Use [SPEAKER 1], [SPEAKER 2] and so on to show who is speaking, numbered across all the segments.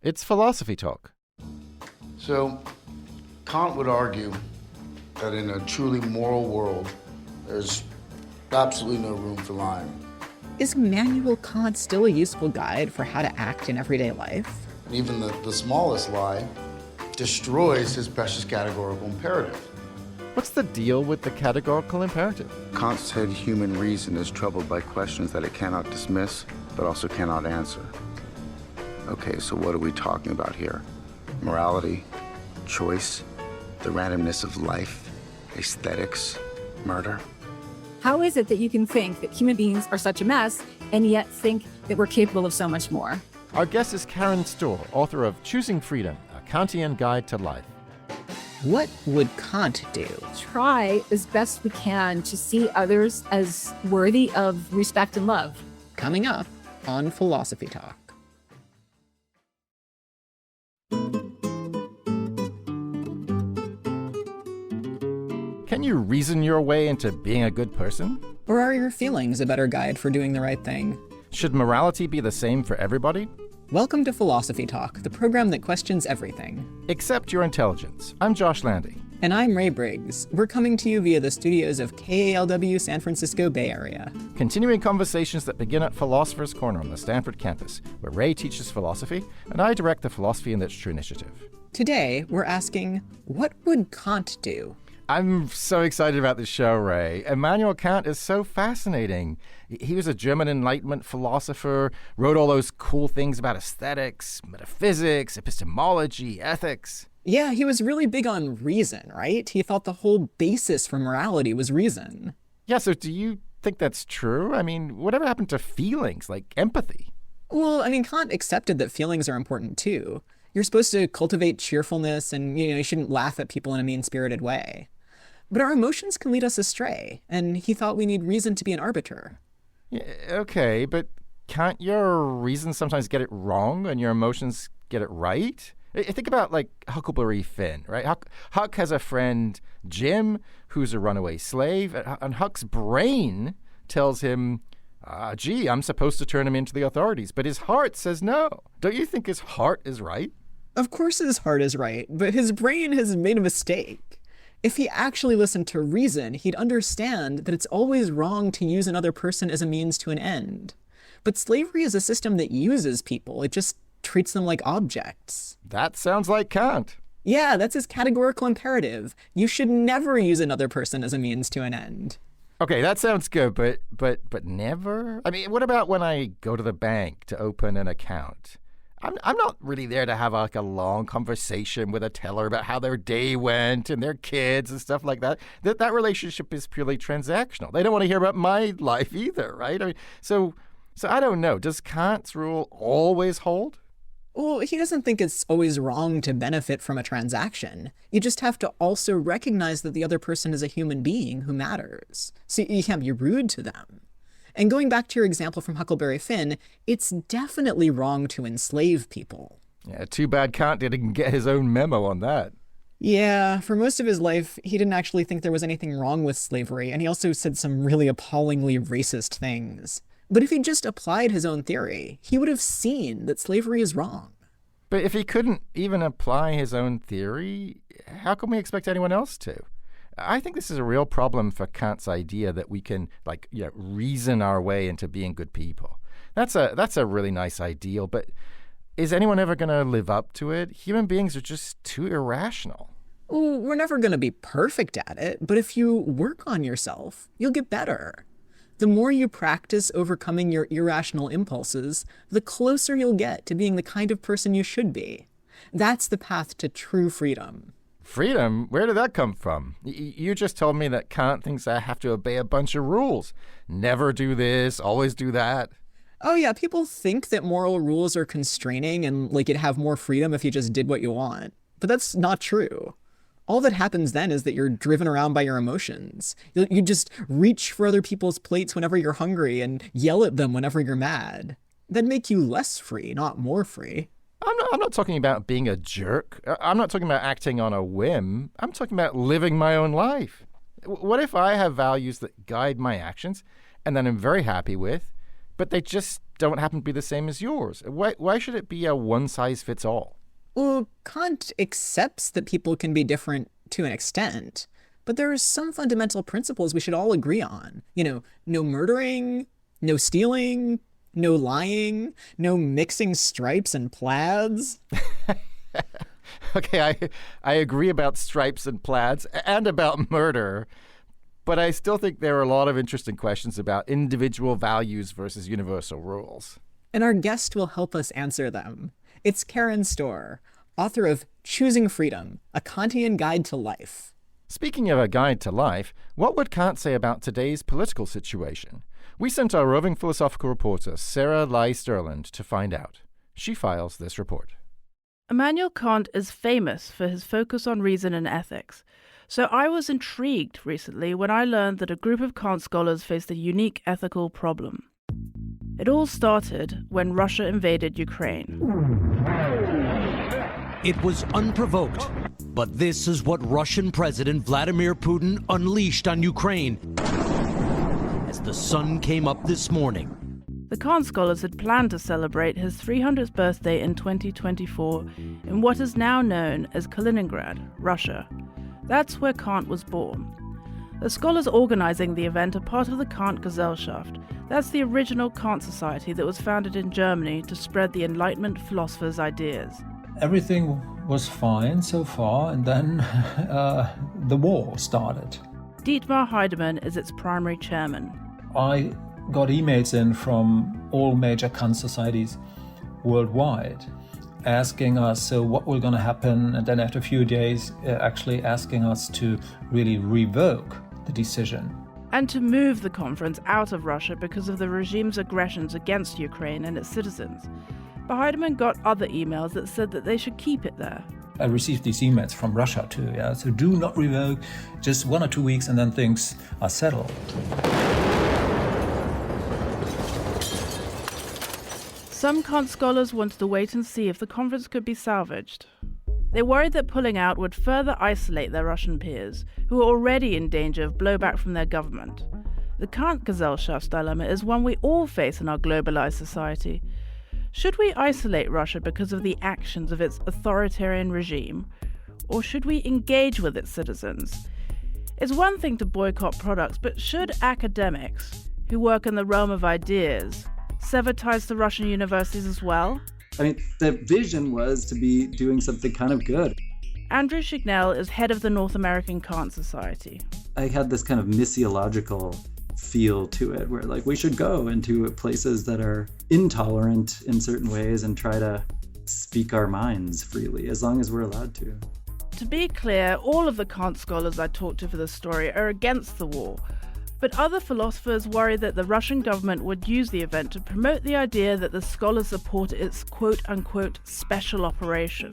[SPEAKER 1] It's Philosophy Talk.
[SPEAKER 2] So, Kant would argue that in a truly moral world, there's absolutely no room for lying.
[SPEAKER 3] Is Immanuel Kant still a useful guide for how to act in everyday life?
[SPEAKER 2] And even the smallest lie destroys his precious categorical imperative.
[SPEAKER 1] What's the deal with the categorical imperative?
[SPEAKER 4] Kant said human reason is troubled by questions that it cannot dismiss, but also cannot answer. Okay, so what are we talking about here? Morality, choice, the randomness of life, aesthetics, murder?
[SPEAKER 5] How is it that you can think that human beings are such a mess and yet think that we're capable of so much more?
[SPEAKER 1] Our guest is Karen Stohr, author of Choosing Freedom, a Kantian Guide to Life.
[SPEAKER 3] What would Kant do?
[SPEAKER 5] Try as best we can to see others as worthy of respect and love.
[SPEAKER 3] Coming up on Philosophy Talk.
[SPEAKER 1] Can you reason your way into being a good person?
[SPEAKER 3] Or are your feelings a better guide for doing the right thing?
[SPEAKER 1] Should morality be the same for everybody?
[SPEAKER 3] Welcome to Philosophy Talk, the program that questions everything.
[SPEAKER 1] Except your intelligence. I'm Josh Landy.
[SPEAKER 3] And I'm Ray Briggs. We're coming to you via the studios of KALW San Francisco Bay Area.
[SPEAKER 1] Continuing conversations that begin at Philosopher's Corner on the Stanford campus, where Ray teaches philosophy and I direct the Philosophy in Literature Initiative.
[SPEAKER 3] Today, we're asking, what would Kant do?
[SPEAKER 1] I'm so excited about this show, Ray. Immanuel Kant is so fascinating. He was a German Enlightenment philosopher, wrote all those cool things about aesthetics, metaphysics, epistemology, ethics.
[SPEAKER 3] Yeah, he was really big on reason, right? He thought the whole basis for morality was reason.
[SPEAKER 1] Yeah, so do you think that's true? I mean, whatever happened to feelings, like empathy?
[SPEAKER 3] Well, Kant accepted that feelings are important too. You're supposed to cultivate cheerfulness and, you shouldn't laugh at people in a mean-spirited way. But our emotions can lead us astray, and he thought we need reason to be an arbiter.
[SPEAKER 1] Yeah, okay, but can't your reason sometimes get it wrong and your emotions get it right? Think about, like, Huckleberry Finn, right? Huck has a friend, Jim, who's a runaway slave, and Huck's brain tells him, gee, I'm supposed to turn him into the authorities, but his heart says no. Don't you think his heart is right?
[SPEAKER 3] Of course his heart is right, but his brain has made a mistake. If he actually listened to reason, he'd understand that it's always wrong to use another person as a means to an end. But slavery is a system that uses people. It just treats them like objects.
[SPEAKER 1] That sounds like Kant.
[SPEAKER 3] Yeah, that's his categorical imperative. You should never use another person as a means to an end.
[SPEAKER 1] Okay, that sounds good, but never? I mean, what about when I go to the bank to open an account? I'm not really there to have like a long conversation with a teller about how their day went and their kids and stuff like that. That relationship is purely transactional. They don't want to hear about my life either, right? I mean, so I don't know. Does Kant's rule always hold?
[SPEAKER 3] Well, he doesn't think it's always wrong to benefit from a transaction. You just have to also recognize that the other person is a human being who matters. So you can't be rude to them. And going back to your example from Huckleberry Finn, it's definitely wrong to enslave people.
[SPEAKER 1] Yeah, too bad Kant didn't get his own memo on that.
[SPEAKER 3] Yeah, for most of his life, he didn't actually think there was anything wrong with slavery, and he also said some really appallingly racist things. But if he just applied his own theory, he would have seen that slavery is wrong.
[SPEAKER 1] But if he couldn't even apply his own theory, how can we expect anyone else to? I think this is a real problem for Kant's idea that we can, reason our way into being good people. That's a really nice ideal, but is anyone ever going to live up to it? Human beings are just too irrational.
[SPEAKER 3] Well, we're never going to be perfect at it, but if you work on yourself, you'll get better. The more you practice overcoming your irrational impulses, the closer you'll get to being the kind of person you should be. That's the path to true freedom.
[SPEAKER 1] Freedom? Where did that come from? You just told me that Kant thinks I have to obey a bunch of rules. Never do this, always do that.
[SPEAKER 3] Oh yeah, people think that moral rules are constraining and you'd have more freedom if you just did what you want. But that's not true. All that happens then is that you're driven around by your emotions. You just reach for other people's plates whenever you're hungry and yell at them whenever you're mad. That'd make you less free, not more free.
[SPEAKER 1] I'm not talking about being a jerk. I'm not talking about acting on a whim. I'm talking about living my own life. What if I have values that guide my actions and that I'm very happy with, but they just don't happen to be the same as yours. Why should it be a one-size-fits-all?
[SPEAKER 3] Well, Kant accepts that people can be different to an extent, but there are some fundamental principles we should all agree on. No murdering, no stealing, no lying, no mixing stripes and plaids.
[SPEAKER 1] Okay, I agree about stripes and plaids and about murder, but I still think there are a lot of interesting questions about individual values versus universal rules.
[SPEAKER 3] And our guest will help us answer them. It's Karen Stohr, author of Choosing Freedom, A Kantian Guide to Life.
[SPEAKER 1] Speaking of a guide to life, what would Kant say about today's political situation? We sent our roving philosophical reporter, Sarah Lai Sterland, to find out. She files this report.
[SPEAKER 6] Immanuel Kant is famous for his focus on reason and ethics. So I was intrigued recently when I learned that a group of Kant scholars faced a unique ethical problem. It all started when Russia invaded Ukraine.
[SPEAKER 7] It was unprovoked, but this is what Russian President Vladimir Putin unleashed on Ukraine as the sun came up this morning.
[SPEAKER 6] The Kant scholars had planned to celebrate his 300th birthday in 2024 in what is now known as Kaliningrad, Russia. That's where Kant was born. The scholars organizing the event are part of the Kant Gesellschaft. That's the original Kant Society that was founded in Germany to spread the Enlightenment philosophers' ideas.
[SPEAKER 8] Everything was fine so far, and then the war started.
[SPEAKER 6] Dietmar Heidemann is its primary chairman.
[SPEAKER 8] I got emails in from all major Kant societies worldwide asking us, so what was going to happen, and then after a few days actually asking us to really revoke the decision.
[SPEAKER 6] And to move the conference out of Russia because of the regime's aggressions against Ukraine and its citizens. But Heidemann got other emails that said that they should keep it there.
[SPEAKER 8] I received these emails from Russia too, so do not revoke, just 1 or 2 weeks and then things are settled.
[SPEAKER 6] Some Kant scholars wanted to wait and see if the conference could be salvaged. They worried that pulling out would further isolate their Russian peers, who were already in danger of blowback from their government. The Kant Gesellschaft's dilemma is one we all face in our globalized society. Should we isolate Russia because of the actions of its authoritarian regime, or should we engage with its citizens? It's one thing to boycott products, but should academics, who work in the realm of ideas, sever ties to Russian universities as well?
[SPEAKER 9] I mean, the vision was to be doing something kind of good.
[SPEAKER 6] Andrew Schignell is head of the North American Kant Society.
[SPEAKER 9] I had this kind of missiological feel to it, where we should go into places that are intolerant in certain ways and try to speak our minds freely, as long as we're allowed to.
[SPEAKER 6] To be clear, all of the Kant scholars I talked to for this story are against the war. But other philosophers worry that the Russian government would use the event to promote the idea that the scholars support its quote-unquote special operation.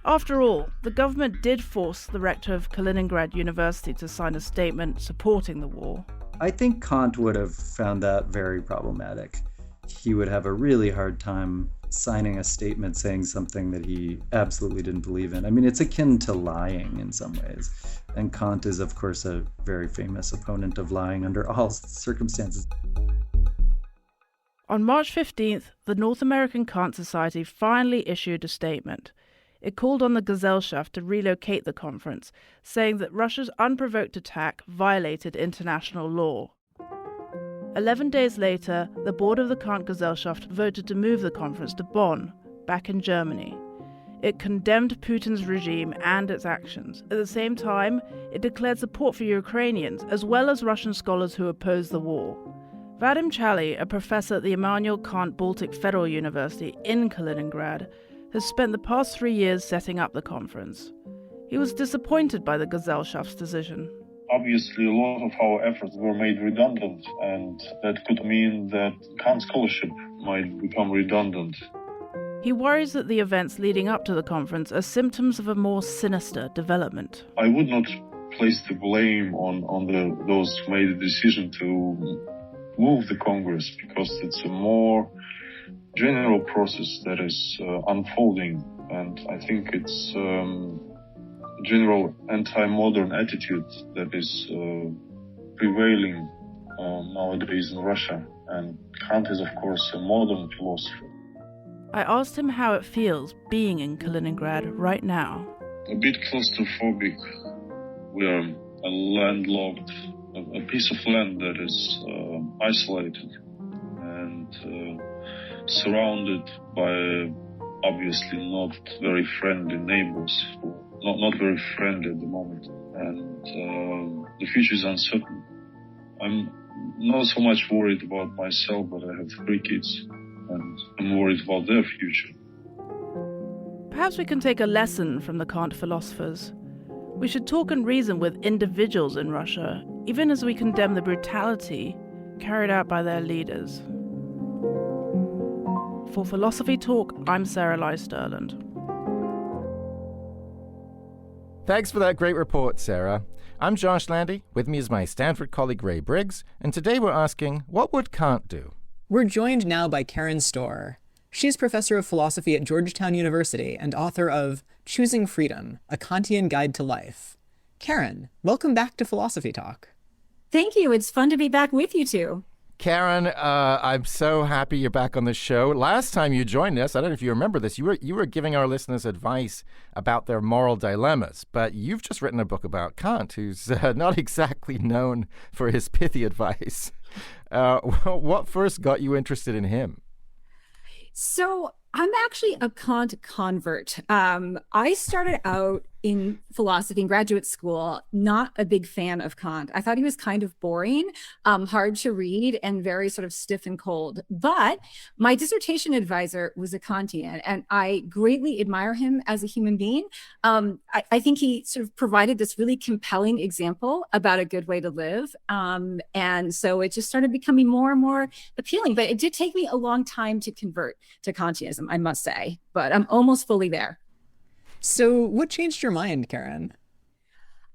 [SPEAKER 6] After all, the government did force the rector of Kaliningrad University to sign a statement supporting the war.
[SPEAKER 9] I think Kant would have found that very problematic. He would have a really hard time signing a statement saying something that he absolutely didn't believe in. I mean, it's akin to lying in some ways. And Kant is, of course, a very famous opponent of lying under all circumstances.
[SPEAKER 6] On March 15th, the North American Kant Society finally issued a statement. It called on the Gesellschaft to relocate the conference, saying that Russia's unprovoked attack violated international law. 11 days later, the board of the Kant Gesellschaft voted to move the conference to Bonn, back in Germany. It condemned Putin's regime and its actions. At the same time, it declared support for Ukrainians, as well as Russian scholars who oppose the war. Vadim Chali, a professor at the Immanuel Kant Baltic Federal University in Kaliningrad, has spent the past 3 years setting up the conference. He was disappointed by the Gesellschaft's decision.
[SPEAKER 10] Obviously, a lot of our efforts were made redundant, and that could mean that Kant scholarship might become redundant.
[SPEAKER 6] He worries that the events leading up to the conference are symptoms of a more sinister development.
[SPEAKER 10] I would not place the blame on those who made the decision to move the Congress, because it's a more general process that is unfolding, and I think it's general anti-modern attitude that is prevailing nowadays in Russia. And Kant is, of course, a modern philosopher.
[SPEAKER 6] I asked him how it feels being in Kaliningrad right now.
[SPEAKER 10] A bit claustrophobic. We are a landlocked, a piece of land that is isolated and surrounded by obviously not very friendly neighbors, not very friendly at the moment. And the future is uncertain. I'm not so much worried about myself, but I have 3 kids, and I'm worried about their future.
[SPEAKER 6] Perhaps we can take a lesson from the Kant philosophers. We should talk and reason with individuals in Russia, even as we condemn the brutality carried out by their leaders. For Philosophy Talk, I'm Sarah Lai Sterland.
[SPEAKER 1] Thanks for that great report, Sarah. I'm Josh Landy. With me is my Stanford colleague Ray Briggs, and today we're asking, what would Kant do?
[SPEAKER 3] We're joined now by Karen Stohr. She's professor of philosophy at Georgetown University and author of Choosing Freedom, A Kantian Guide to Life. Karen, welcome back to Philosophy Talk.
[SPEAKER 5] Thank you. It's fun to be back with you two.
[SPEAKER 1] Karen, I'm so happy you're back on the show. Last time you joined us, I don't know if you remember this, you were giving our listeners advice about their moral dilemmas, but you've just written a book about Kant, who's not exactly known for his pithy advice. What first got you interested in him?
[SPEAKER 5] So I'm actually a Kant convert. I started out in philosophy in graduate school, not a big fan of Kant. I thought he was kind of boring, hard to read, and very sort of stiff and cold. But my dissertation advisor was a Kantian, and I greatly admire him as a human being. I think he sort of provided this really compelling example about a good way to live. And so it just started becoming more and more appealing. But it did take me a long time to convert to Kantianism, I must say, but I'm almost fully there.
[SPEAKER 3] So what changed your mind, Karen?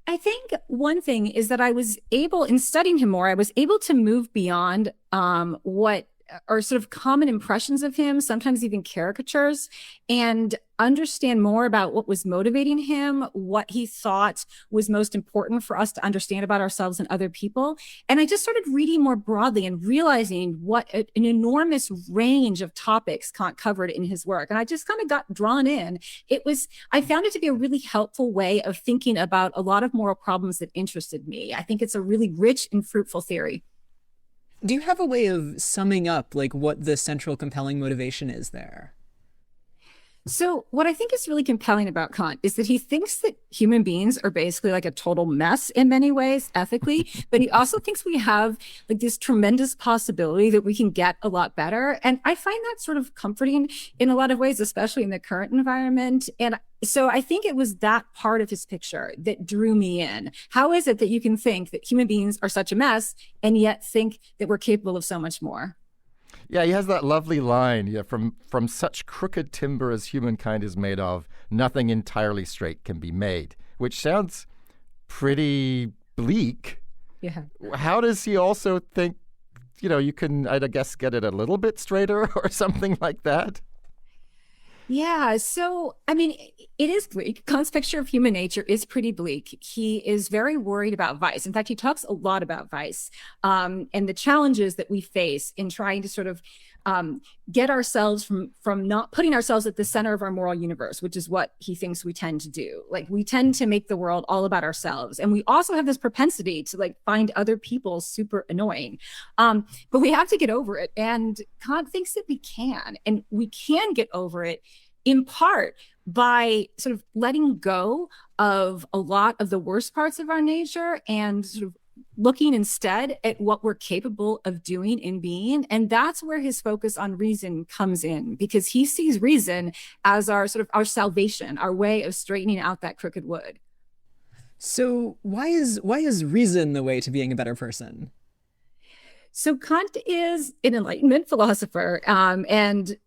[SPEAKER 5] I think one thing is that I was able, in studying him more, I was able to move beyond what are sort of common impressions of him, sometimes even caricatures, and understand more about what was motivating him, what he thought was most important for us to understand about ourselves and other people. And I just started reading more broadly and realizing what an enormous range of topics Kant covered in his work. And I just kind of got drawn in. I found it to be a really helpful way of thinking about a lot of moral problems that interested me. I think it's a really rich and fruitful theory.
[SPEAKER 3] Do you have a way of summing up like what the central compelling motivation is there?
[SPEAKER 5] So what I think is really compelling about Kant is that he thinks that human beings are basically like a total mess in many ways, ethically, but he also thinks we have like this tremendous possibility that we can get a lot better. And I find that sort of comforting in a lot of ways, especially in the current environment. And so I think it was that part of his picture that drew me in. How is it that you can think that human beings are such a mess and yet think that we're capable of so much more?
[SPEAKER 1] Yeah, he has that lovely line, from such crooked timber as humankind is made of, nothing entirely straight can be made, which sounds pretty bleak.
[SPEAKER 5] Yeah.
[SPEAKER 1] How does he also think, you can, I guess, get it a little bit straighter or something like that?
[SPEAKER 5] Yeah, so, I mean, it is bleak. Kant's picture of human nature is pretty bleak. He is very worried about vice. In fact, he talks a lot about vice and the challenges that we face in trying to sort of get ourselves from not putting ourselves at the center of our moral universe, which is what he thinks we tend to do. Like, we tend to make the world all about ourselves. And we also have this propensity to like find other people super annoying. But we have to get over it. And Kant thinks that we can, and we can get over it in part by sort of letting go of a lot of the worst parts of our nature and sort of looking instead at what we're capable of doing and being. And that's where his focus on reason comes in, because he sees reason as our sort of our salvation, our way of straightening out that crooked wood.
[SPEAKER 3] So why is reason the way to being a better person?
[SPEAKER 5] So Kant is an Enlightenment philosopher, and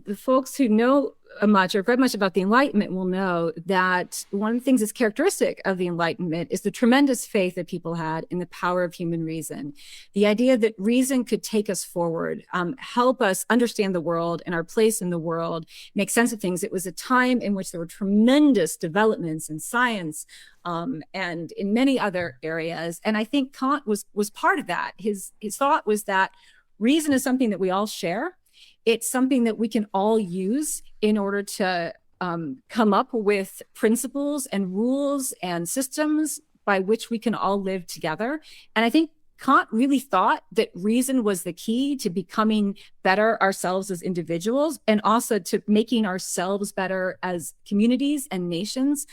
[SPEAKER 5] the folks who know much or read much about the Enlightenment will know that one of the things that's characteristic of the Enlightenment is the tremendous faith that people had in the power of human reason. The idea that reason could take us forward, help us understand the world and our place in the world, make sense of things. It was a time in which there were tremendous developments in science and in many other areas. And I think Kant was part of that. His thought was that reason is something that we all share. It's something that we can all use in order to come up with principles and rules and systems by which we can all live together. And I think Kant really thought that reason was the key to becoming better ourselves as individuals, and also to making ourselves better as communities and nations,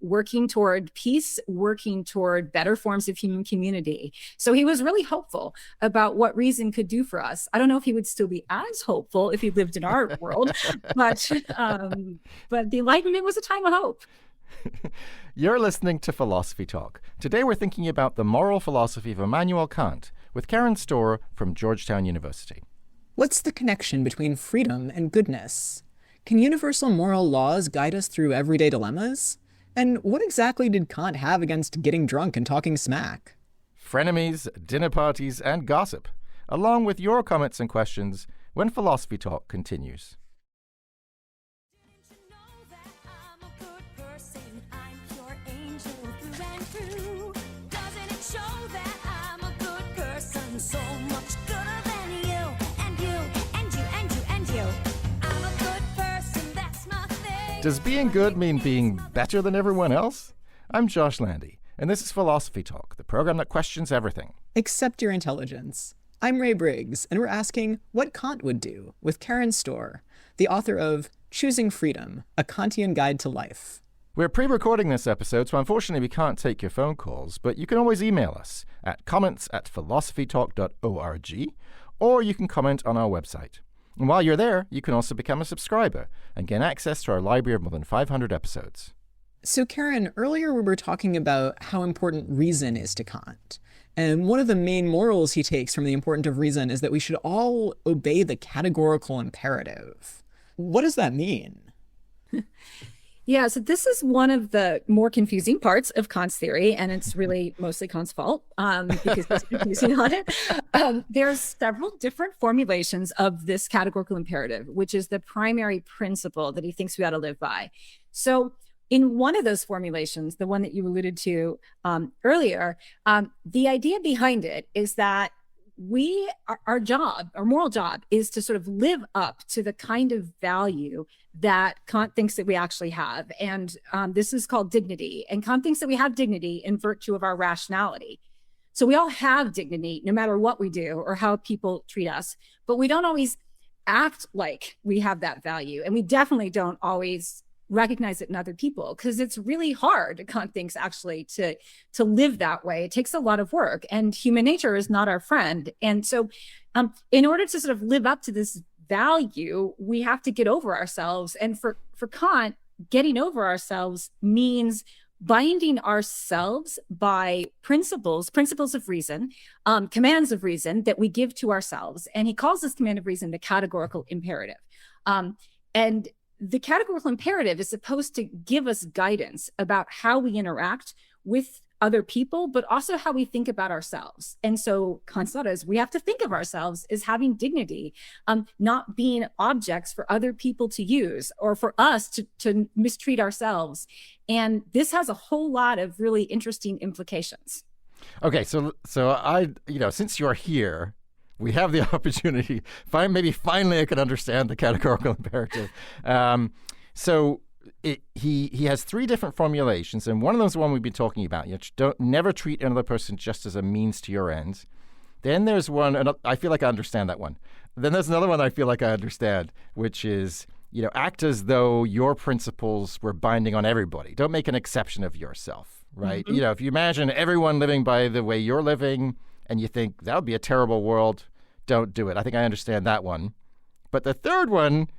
[SPEAKER 5] working toward peace, working toward better forms of human community. So he was really hopeful about what reason could do for us. I don't know if he would still be as hopeful if he lived in our world, but the Enlightenment was a time of hope.
[SPEAKER 1] You're listening to Philosophy Talk. Today we're thinking about the moral philosophy of Immanuel Kant with Karen Stohr from Georgetown University.
[SPEAKER 3] What's the connection between freedom and goodness? Can universal moral laws guide us through everyday dilemmas? And what exactly did Kant have against getting drunk and talking smack?
[SPEAKER 1] Frenemies, dinner parties, and gossip, along with your comments and questions when Philosophy Talk continues.
[SPEAKER 11] So much gooder than you, and you, and you, and you, and you. I'm a good person, that's my thing.
[SPEAKER 1] Does being good mean being better than everyone else? I'm Josh Landy, and this is Philosophy Talk, the program that questions everything.
[SPEAKER 3] Except your intelligence. I'm Ray Briggs, and we're asking what Kant would do with Karen Stohr, the author of Choosing Freedom, A Kantian Guide to Life.
[SPEAKER 1] We're pre-recording this episode, so unfortunately we can't take your phone calls, but you can always email us at comments@philosophytalk.org, or you can comment on our website. And while you're there, you can also become a subscriber and gain access to our library of more than 500 episodes.
[SPEAKER 3] So Karen, earlier we were talking about how important reason is to Kant. And one of the main morals he takes from the importance of reason is that we should all obey the categorical imperative. What does that mean?
[SPEAKER 5] Yeah, so this is one of the more confusing parts of Kant's theory, and it's really mostly Kant's fault because he's confusing on it. There's several different formulations of this categorical imperative, which is the primary principle that he thinks we ought to live by. So in one of those formulations, the one that you alluded to earlier, the idea behind it is that our moral job is to sort of live up to the kind of value that Kant thinks that we actually have. And this is called dignity. And Kant thinks that we have dignity in virtue of our rationality. So we all have dignity, no matter what we do or how people treat us, but we don't always act like we have that value. And we definitely don't always recognize it in other people, because it's really hard, Kant thinks, actually to live that way. It takes a lot of work, and human nature is not our friend. And so in order to sort of live up to this value, we have to get over ourselves. And for Kant, getting over ourselves means binding ourselves by principles of reason, commands of reason that we give to ourselves. And he calls this command of reason the categorical imperative. And the categorical imperative is supposed to give us guidance about how we interact with other people, but also how we think about ourselves. And so Kant's thought is we have to think of ourselves as having dignity, not being objects for other people to use or for us to mistreat ourselves. And this has a whole lot of really interesting implications. Okay,
[SPEAKER 1] so I, since you're here, we have the opportunity. Maybe finally I can understand the categorical imperative. He has three different formulations, and one of them is the one we've been talking about. Never treat another person just as a means to your ends. Then there's one, and I feel like I understand that one. Then there's another one I feel like I understand, which is, act as though your principles were binding on everybody. Don't make an exception of yourself, right? Mm-hmm. If you imagine everyone living by the way you're living, and you think that would be a terrible world, don't do it. I think I understand that one. But the third one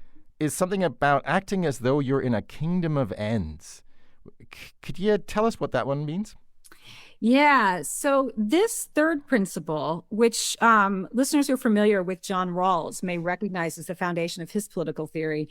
[SPEAKER 1] is something about acting as though you're in a kingdom of ends. Could you tell us what that one means?
[SPEAKER 5] Yeah. So this third principle, which listeners who are familiar with John Rawls may recognize as the foundation of his political theory,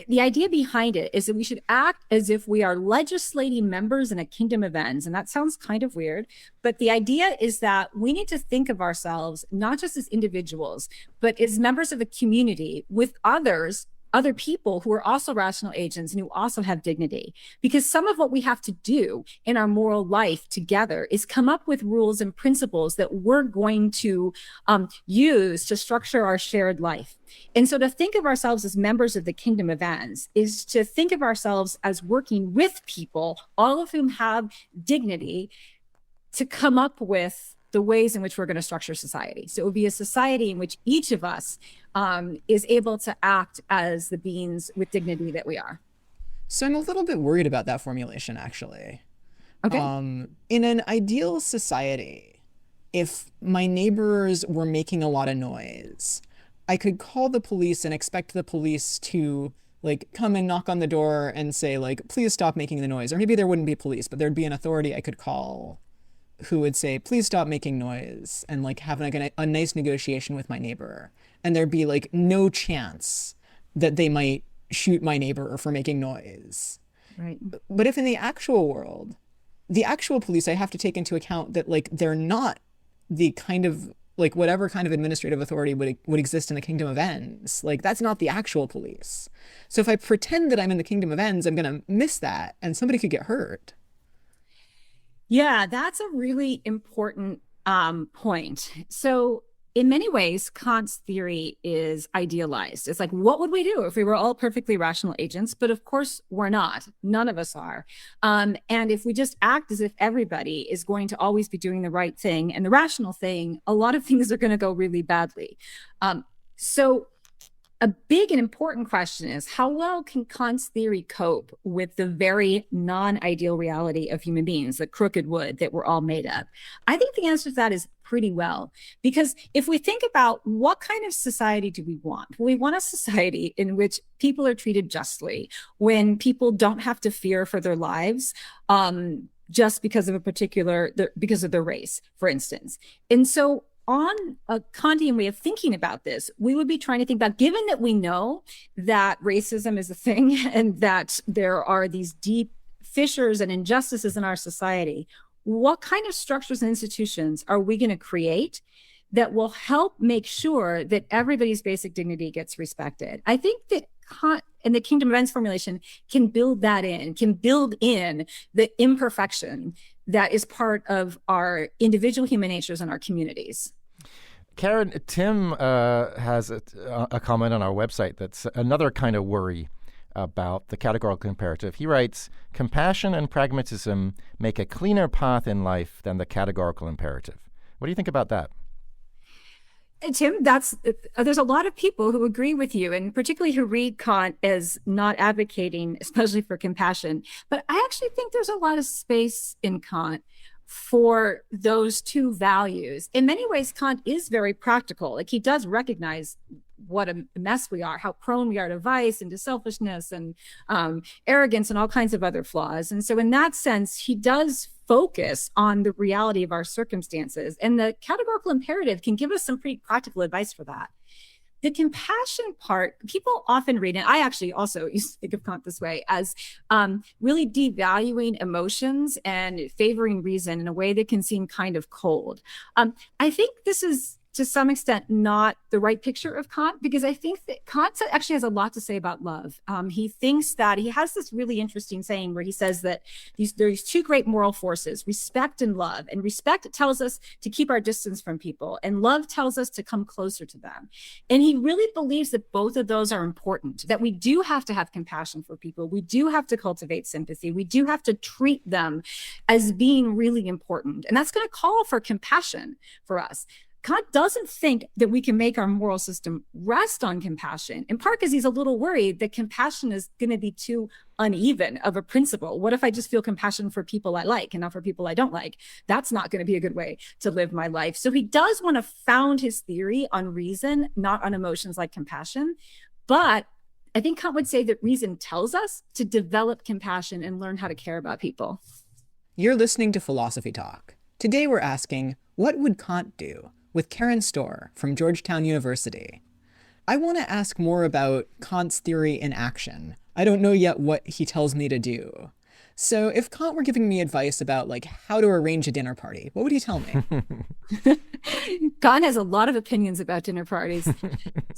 [SPEAKER 5] the idea behind it is that we should act as if we are legislating members in a kingdom of ends. And that sounds kind of weird, but the idea is that we need to think of ourselves not just as individuals, but as members of a community with others other people who are also rational agents and who also have dignity. Because some of what we have to do in our moral life together is come up with rules and principles that we're going to use to structure our shared life. And so to think of ourselves as members of the kingdom of ends is to think of ourselves as working with people, all of whom have dignity, to come up with the ways in which we're going to structure society. So it would be a society in which each of us is able to act as the beings with dignity that we are.
[SPEAKER 3] So I'm a little bit worried about that formulation, actually.
[SPEAKER 5] Okay.
[SPEAKER 3] In an ideal society, if my neighbors were making a lot of noise, I could call the police and expect the police to like come and knock on the door and say like, please stop making the noise. Or maybe there wouldn't be police, but there'd be an authority I could call who would say, please stop making noise, and like have like a nice negotiation with my neighbor. And there'd be like no chance that they might shoot my neighbor for making noise.
[SPEAKER 5] Right.
[SPEAKER 3] But if in the actual world, the actual police, I have to take into account that like they're not the kind of like whatever kind of administrative authority would exist in the kingdom of ends. Like that's not the actual police. So if I pretend that I'm in the kingdom of ends, I'm going to miss that and somebody could get hurt.
[SPEAKER 5] Yeah, that's a really important point. So in many ways, Kant's theory is idealized. It's like, what would we do if we were all perfectly rational agents? But of course, we're not. None of us are. And if we just act as if everybody is going to always be doing the right thing and the rational thing, a lot of things are going to go really badly. So a big and important question is, how well can Kant's theory cope with the very non-ideal reality of human beings, the crooked wood that we're all made of? I think the answer to that is pretty well. Because if we think about what kind of society do we want? Well, we want a society in which people are treated justly, when people don't have to fear for their lives just because of because of their race, for instance. And so on a Kantian way of thinking about this, we would be trying to think about, given that we know that racism is a thing and that there are these deep fissures and injustices in our society, what kind of structures and institutions are we going to create that will help make sure that everybody's basic dignity gets respected? I think that Kant and the kingdom of ends formulation can build that in, can build in the imperfection that is part of our individual human natures and our communities.
[SPEAKER 1] Karen, Tim has a comment on our website that's another kind of worry about the categorical imperative. He writes, compassion and pragmatism make a cleaner path in life than the categorical imperative. What do you think about that?
[SPEAKER 5] Tim, there's a lot of people who agree with you, and particularly who read Kant as not advocating, especially for compassion. But I actually think there's a lot of space in Kant for those two values. In many ways, Kant is very practical. Like, he does recognize what a mess we are, how prone we are to vice and to selfishness and arrogance and all kinds of other flaws. And so in that sense, he does focus on the reality of our circumstances. And the categorical imperative can give us some pretty practical advice for that. The compassion part, people often read, and I actually also used to think of Kant this way, as really devaluing emotions and favoring reason in a way that can seem kind of cold. I think this is, to some extent, not the right picture of Kant, because I think that Kant actually has a lot to say about love. He thinks that he has this really interesting saying where he says that there's two great moral forces, respect and love. And respect tells us to keep our distance from people, and love tells us to come closer to them. And he really believes that both of those are important, that we do have to have compassion for people. We do have to cultivate sympathy. We do have to treat them as being really important. And that's going to call for compassion for us. Kant doesn't think that we can make our moral system rest on compassion, in part because he's a little worried that compassion is going to be too uneven of a principle. What if I just feel compassion for people I like and not for people I don't like? That's not going to be a good way to live my life. So he does want to found his theory on reason, not on emotions like compassion. But I think Kant would say that reason tells us to develop compassion and learn how to care about people.
[SPEAKER 3] You're listening to Philosophy Talk. Today we're asking, what would Kant do? With Karen Stohr from Georgetown University. I want to ask more about Kant's theory in action. I don't know yet what he tells me to do. So if Kant were giving me advice about like how to arrange a dinner party, what would he tell me?
[SPEAKER 5] Kant has a lot of opinions about dinner parties.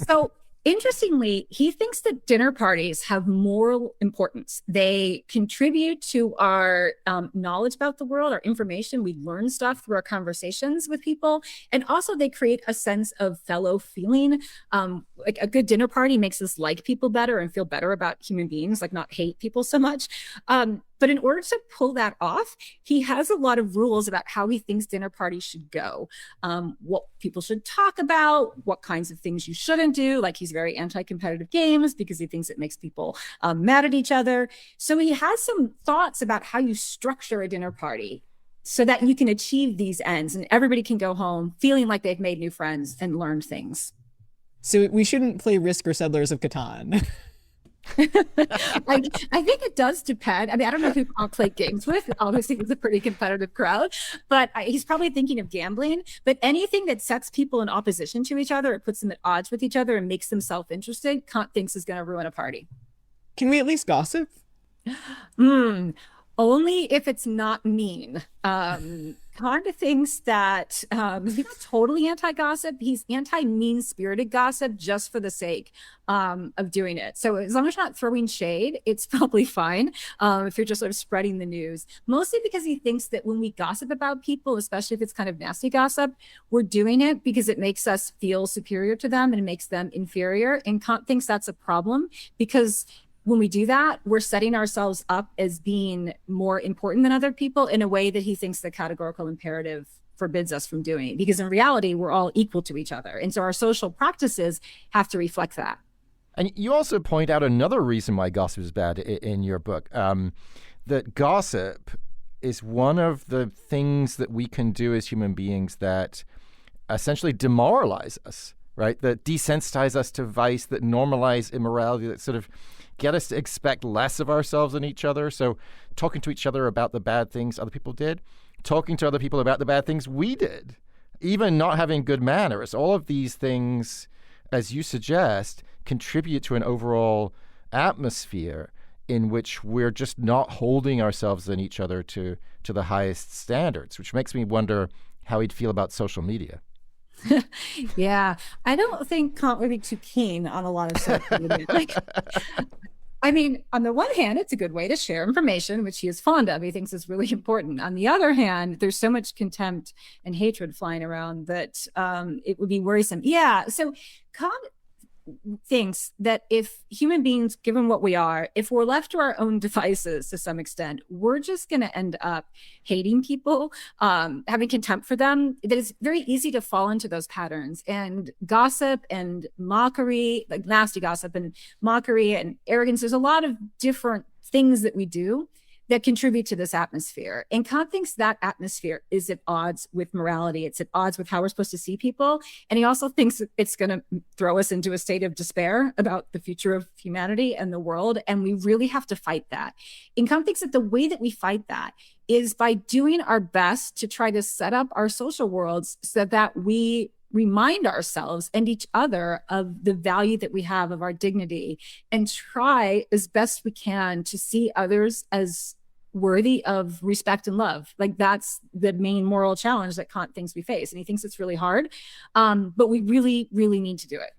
[SPEAKER 5] So Interestingly, he thinks that dinner parties have moral importance. They contribute to our knowledge about the world, our information. We learn stuff through our conversations with people. And also they create a sense of fellow feeling. Like a good dinner party makes us like people better and feel better about human beings, like not hate people so much. But in order to pull that off, he has a lot of rules about how he thinks dinner parties should go, what people should talk about, what kinds of things you shouldn't do. Like he's very anti-competitive games because he thinks it makes people mad at each other. So he has some thoughts about how you structure a dinner party so that you can achieve these ends and everybody can go home feeling like they've made new friends and learned things.
[SPEAKER 3] So we shouldn't play Risk or Settlers of Catan.
[SPEAKER 5] I think it does depend. I mean, I don't know who I'll play games with. Obviously, it's a pretty competitive crowd, but he's probably thinking of gambling. But anything that sets people in opposition to each other, it puts them at odds with each other and makes them self-interested, Kant thinks is going to ruin a party.
[SPEAKER 3] Can we at least gossip?
[SPEAKER 5] Only if it's not mean. Kant thinks that he's not totally anti-gossip. He's anti-mean-spirited gossip just for the sake of doing it. So as long as you're not throwing shade, it's probably fine if you're just sort of spreading the news. Mostly because he thinks that when we gossip about people, especially if it's kind of nasty gossip, we're doing it because it makes us feel superior to them and it makes them inferior. And Kant thinks that's a problem because when we do that, we're setting ourselves up as being more important than other people in a way that he thinks the categorical imperative forbids us from doing. Because in reality, we're all equal to each other. And so our social practices have to reflect that.
[SPEAKER 1] And you also point out another reason why gossip is bad in your book, that gossip is one of the things that we can do as human beings that essentially demoralize us, right? That desensitize us to vice, that normalize immorality, that sort of get us to expect less of ourselves and each other. So talking to each other about the bad things other people did, talking to other people about the bad things we did, even not having good manners, all of these things, as you suggest, contribute to an overall atmosphere in which we're just not holding ourselves and each other to the highest standards, which makes me wonder how he'd feel about social media.
[SPEAKER 5] Yeah, I don't think Kant would be too keen on a lot of social media. I mean, on the one hand, it's a good way to share information, which he is fond of. He thinks is really important. On the other hand, there's so much contempt and hatred flying around that it would be worrisome. Yeah, so Kant thinks that if human beings, given what we are, if we're left to our own devices to some extent, we're just going to end up hating people, having contempt for them. That it's very easy to fall into those patterns. And gossip and mockery, like nasty gossip and mockery and arrogance, there's a lot of different things that we do that contribute to this atmosphere. And Kant thinks that atmosphere is at odds with morality. It's at odds with how we're supposed to see people. And he also thinks it's going to throw us into a state of despair about the future of humanity and the world. And we really have to fight that. And Kant thinks that the way that we fight that is by doing our best to try to set up our social worlds so that we remind ourselves and each other of the value that we have, of our dignity, and try as best we can to see others as worthy of respect and love. Like that's the main moral challenge that Kant thinks we face. And he thinks it's really hard, but we really, really need to do it.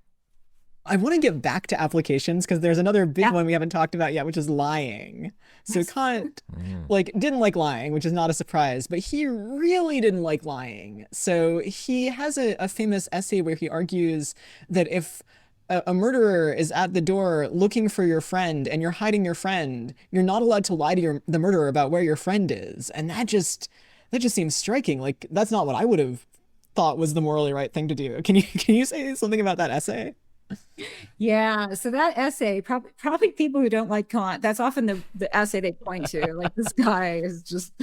[SPEAKER 3] I want to get back to applications because there's another big one we haven't talked about yet, which is lying. So Kant didn't like lying, which is not a surprise, but he really didn't like lying. So he has a famous essay where he argues that if a murderer is at the door looking for your friend and you're hiding your friend, you're not allowed to lie to the murderer about where your friend is. And that just seems striking. Like that's not what I would have thought was the morally right thing to do. Can you say something about that essay?
[SPEAKER 5] Yeah, so that essay, probably people who don't like Kant, that's often the essay they point to. Like this guy is just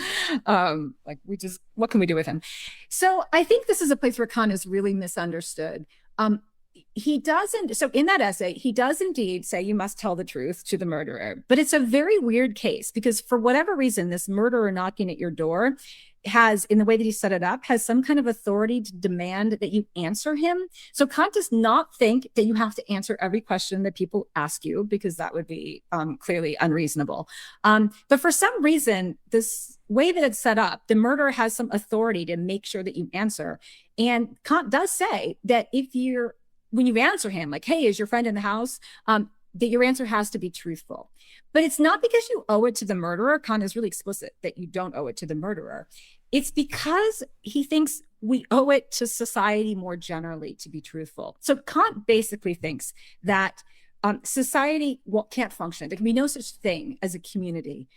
[SPEAKER 5] what can we do with him? So I think this is a place where Kant is really misunderstood. So in that essay, he does indeed say you must tell the truth to the murderer, but it's a very weird case because for whatever reason, this murderer knocking at your door has, in the way that he set it up, has some kind of authority to demand that you answer him. So Kant does not think that you have to answer every question that people ask you, because that would be clearly unreasonable. But for some reason, this way that it's set up, the murderer has some authority to make sure that you answer. And Kant does say that if you're when you answer him, like, hey, is your friend in the house? That your answer has to be truthful. But it's not because you owe it to the murderer. Kant is really explicit that you don't owe it to the murderer. It's because he thinks we owe it to society more generally to be truthful. So Kant basically thinks that society can't function. There can be no such thing as a community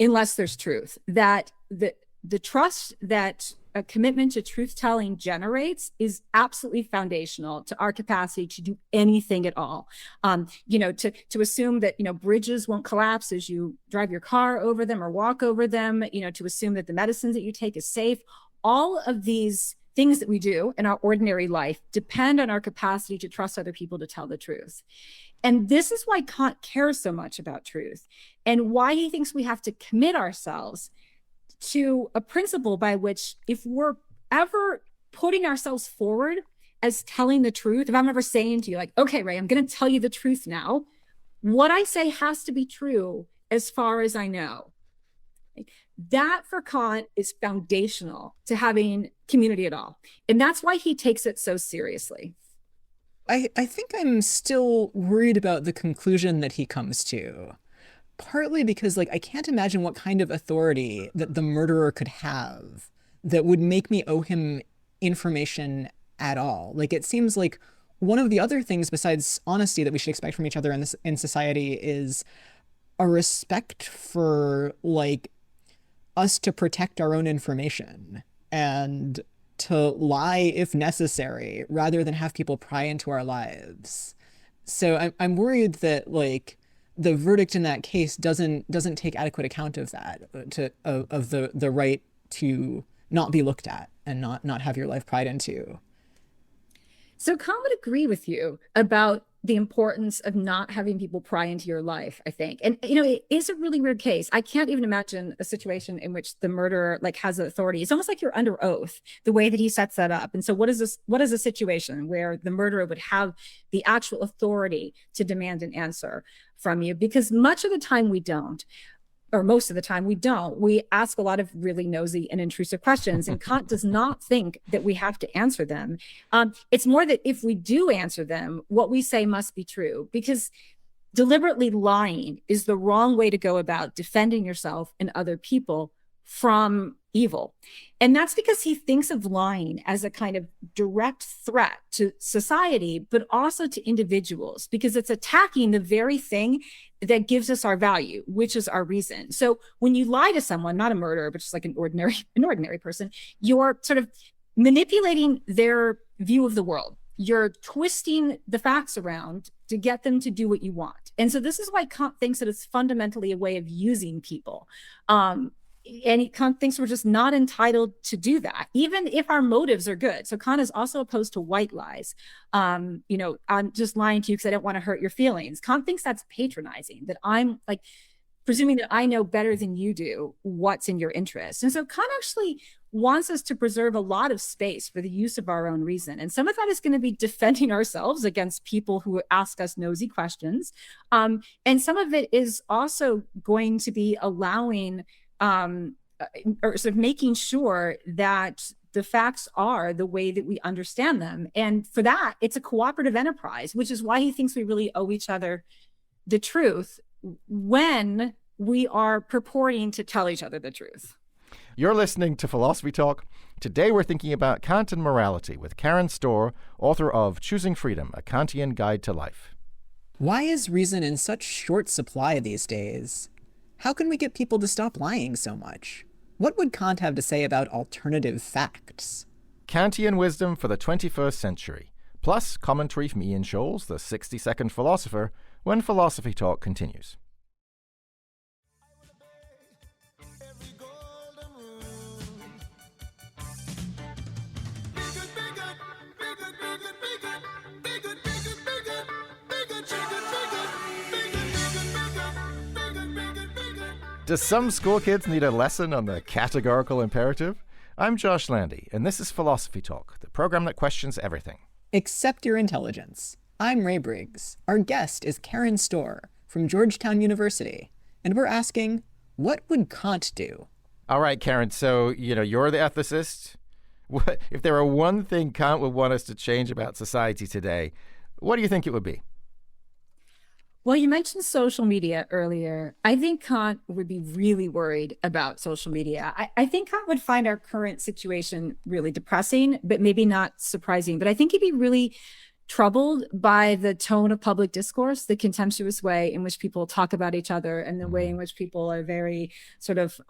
[SPEAKER 5] unless there's truth. That the trust that a commitment to truth-telling generates is absolutely foundational to our capacity to do anything at all. To assume that, bridges won't collapse as you drive your car over them or walk over them, to assume that the medicines that you take is safe. All of these things that we do in our ordinary life depend on our capacity to trust other people to tell the truth. And this is why Kant cares so much about truth and why he thinks we have to commit ourselves to a principle by which, if we're ever putting ourselves forward as telling the truth, if I'm ever saying to you, like, okay, Ray, I'm going to tell you the truth now, what I say has to be true as far as I know. That for Kant is foundational to having community at all. And that's why he takes it so seriously.
[SPEAKER 3] I think I'm still worried about the conclusion that he comes to. Partly because, I can't imagine what kind of authority that the murderer could have that would make me owe him information at all. It seems like one of the other things besides honesty that we should expect from each other in society is a respect for, us to protect our own information and to lie if necessary, rather than have people pry into our lives. So I'm worried that, the verdict in that case doesn't take adequate account of that, of the right to not be looked at and not have your life pried into.
[SPEAKER 5] So Kant would agree with you about the importance of not having people pry into your life, I think. And, it is a really weird case. I can't even imagine a situation in which the murderer has authority. It's almost like you're under oath, the way that he sets that up. And so what is a situation where the murderer would have the actual authority to demand an answer from you? Because much of the time we don't. Or most of the time we don't. We ask a lot of really nosy and intrusive questions, and Kant does not think that we have to answer them. It's more that if we do answer them, what we say must be true, because deliberately lying is the wrong way to go about defending yourself and other people from evil. And that's because he thinks of lying as a kind of direct threat to society, but also to individuals, because it's attacking the very thing that gives us our value, which is our reason. So when you lie to someone, not a murderer, but just an ordinary person, you're sort of manipulating their view of the world. You're twisting the facts around to get them to do what you want. And so this is why Kant thinks that it's fundamentally a way of using people. And Kant thinks we're just not entitled to do that, even if our motives are good. So Kant is also opposed to white lies. I'm just lying to you because I don't want to hurt your feelings. Kant thinks that's patronizing, that I'm presuming that I know better than you do what's in your interest. And so Kant actually wants us to preserve a lot of space for the use of our own reason. And some of that is going to be defending ourselves against people who ask us nosy questions. And some of it is also going to be allowing or sort of making sure that the facts are the way that we understand them. And for that, it's a cooperative enterprise, which is why he thinks we really owe each other the truth when we are purporting to tell each other the truth.
[SPEAKER 1] You're listening to Philosophy Talk. Today we're thinking about Kant and morality with Karen Stohr, author of Choosing Freedom, A Kantian Guide to Life.
[SPEAKER 3] Why is reason in such short supply these days? How can we get people to stop lying so much? What would Kant have to say about alternative facts?
[SPEAKER 1] Kantian wisdom for the 21st century, plus commentary from Ian Scholes, the 60-second philosopher, when Philosophy Talk continues. Do some school kids need a lesson on the categorical imperative? I'm Josh Landy, and this is Philosophy Talk, the program that questions everything.
[SPEAKER 3] Except your intelligence. I'm Ray Briggs. Our guest is Karen Stohr from Georgetown University, and we're asking, what would Kant do?
[SPEAKER 1] All right, Karen, so, you're the ethicist. if there were one thing Kant would want us to change about society today, what do you think it would be?
[SPEAKER 5] Well, you mentioned social media earlier. I think Kant would be really worried about social media. I think Kant would find our current situation really depressing, but maybe not surprising. But I think he'd be really troubled by the tone of public discourse, the contemptuous way in which people talk about each other, and the way in which people are very sort of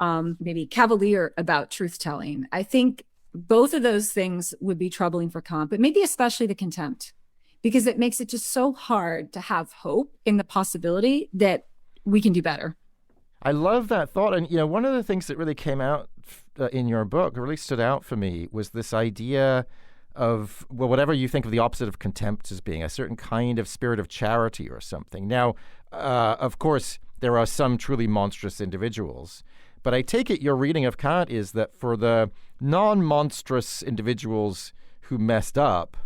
[SPEAKER 5] maybe cavalier about truth telling. I think both of those things would be troubling for Kant, but maybe especially the contempt, because it makes it just so hard to have hope in the possibility that we can do better.
[SPEAKER 1] I love that thought. And, one of the things that really came out in your book, really stood out for me, was this idea of, well, whatever you think of the opposite of contempt as being, a certain kind of spirit of charity or something. Now, of course, there are some truly monstrous individuals, but I take it your reading of Kant is that for the non-monstrous individuals who messed up,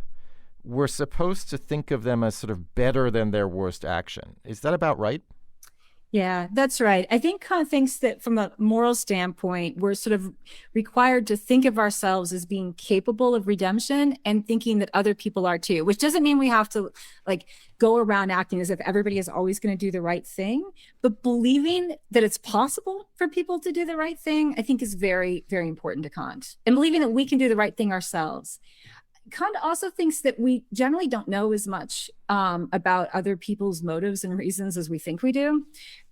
[SPEAKER 1] we're supposed to think of them as sort of better than their worst action. Is that about right?
[SPEAKER 5] Yeah, that's right. I think Kant thinks that from a moral standpoint, we're sort of required to think of ourselves as being capable of redemption and thinking that other people are too, which doesn't mean we have to go around acting as if everybody is always going to do the right thing. But believing that it's possible for people to do the right thing, I think is very, very important to Kant, and believing that we can do the right thing ourselves. Kant also thinks that we generally don't know as much about other people's motives and reasons as we think we do.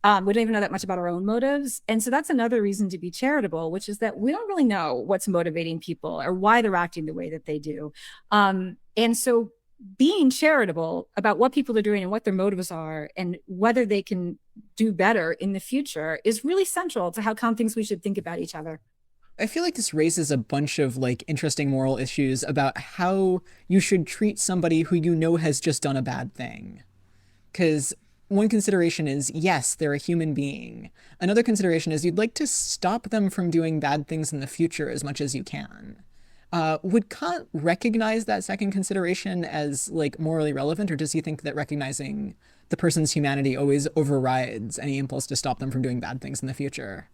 [SPEAKER 5] We don't even know that much about our own motives. And so that's another reason to be charitable, which is that we don't really know what's motivating people or why they're acting the way that they do. And so being charitable about what people are doing and what their motives are and whether they can do better in the future is really central to how Kant thinks we should think about each other.
[SPEAKER 3] I feel like this raises a bunch of interesting moral issues about how you should treat somebody who you know has just done a bad thing. Because one consideration is, yes, they're a human being. Another consideration is you'd like to stop them from doing bad things in the future as much as you can. Would Kant recognize that second consideration as morally relevant, or does he think that recognizing the person's humanity always overrides any impulse to stop them from doing bad things in the future?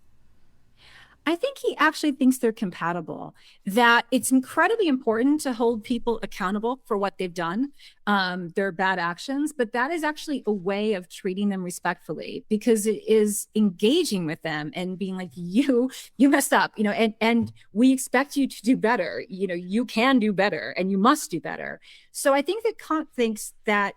[SPEAKER 5] I think he actually thinks they're compatible, that it's incredibly important to hold people accountable for what they've done, their bad actions, but that is actually a way of treating them respectfully, because it is engaging with them and being like, you messed up, and we expect you to do better. You can do better and you must do better. So I think that Kant thinks that